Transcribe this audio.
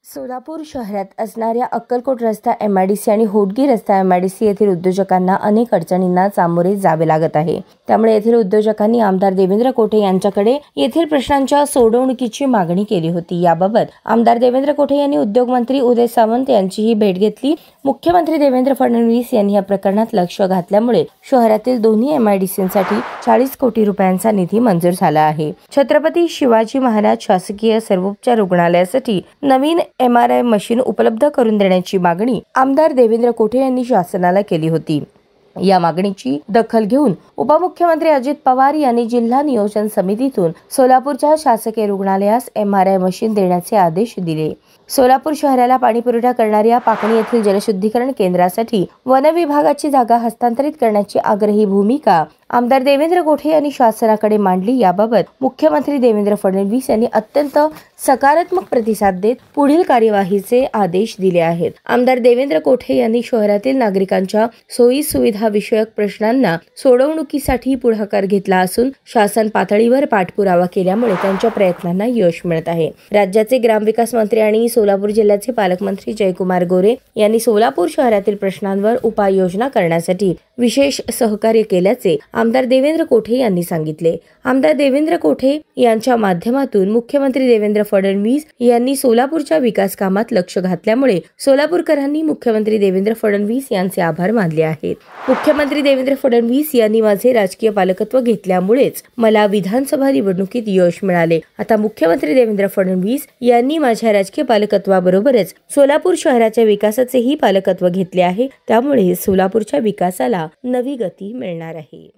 सोलापूर शहरात असणाऱ्या अक्कलकोट रस्ता MIDC आणि होटगी रस्ता MIDC येथील उद्योजकांना अनेक अडचणींना सामोरे जावे लागत आहे। त्यामुळे येथील उद्योजकांनी आमदार देवेंद्र कोठे यांच्याकडे येथील प्रश्नांच्या सोडवणुकीची मागणी केली होती। याबाबत आमदार देवेंद्र कोठे यांनी उद्योग मंत्री उदय सामंत यांचीही भेट घेतली। मुख्यमंत्री देवेंद्र फडणवीस यांनी या प्रकरणात लक्ष घातल्यामुळे शहरातील दोन्ही MIDCसाठी 40 कोटी रुपयांचा निधी मंजूर झाला आहे। छत्रपती शिवाजी महाराज शासकीय सर्वोपचार रुग्णालयासाठी नवीन MRI मशीन उपलब्ध करून देण्याची मागणी आमदार देवेंद्र कोठे यांनी शासनाला केली होती। या मागणीची दखल घेऊन उपमुख्यमंत्री अजित पवार यांनी जिल्हा नियोजन समितीतून सोलापूरच्या शासकीय रुग्णालयास MRI मशीन देण्याचे आदेश दिले। सोलापूर शहराला पाणीपुरवठा करणाऱ्या पाकणी येथील जलशुद्धीकरण केंद्रासाठी वन विभागाची जागा हस्तांतरित करण्याची आग्रही भूमिका आमदार देवेंद्र कोठे यांनी शासनाकडे मांडली। याबाबत मुख्यमंत्री देवेंद्र फडणवीस यांनी अत्यंत सकारात्मक प्रतिसाद देत पुढील कार्यवाहीचे आदेश दिले आहेत। आमदार देवेंद्र कोठे यांनी शहरातील नागरिकांच्या सोयी सुविधा विषयक प्रश्नांना सोडवणुकीसाठी पुढाकार घेतला असून शासन पातळीवर पाठपुरावा केल्यामुळे त्यांच्या प्रयत्नांना यश मिळत आहे। राज्याचे ग्रामविकास मंत्री आणि सोलापूर जिल्ह्याचे पालकमंत्री जयकुमार गोरे यांनी सोलापूर शहरातील प्रश्नांवर उपाययोजना करण्यासाठी विशेष सहकार्य केल्याचे आमदार देवेंद्र कोठे यांनी सांगितले। आमदार देवेंद्र कोठे यांच्या माध्यमातून मुख्यमंत्री देवेंद्र फडणवीस यांनी सोलापूरच्या विकास कामात लक्ष घातल्यामुळे सोलापूरकरांनी मुख्यमंत्री देवेंद्र फडणवीस यांचे आभार मानले आहेत। मुख्यमंत्री देवेंद्र फडणवीस यांनी माझे राजकीय पालकत्व घेतल्यामुळेच मला विधानसभा निवडणुकीत यश मिळाले। आता मुख्यमंत्री देवेंद्र फडणवीस यांनी माझ्या राजकीय पालकत्वाबरोबरच सोलापूर शहराच्या विकासाचेही पालकत्व घेतले आहे। त्यामुळे सोलापूरच्या विकासाला नवी गती मिळणार आहे।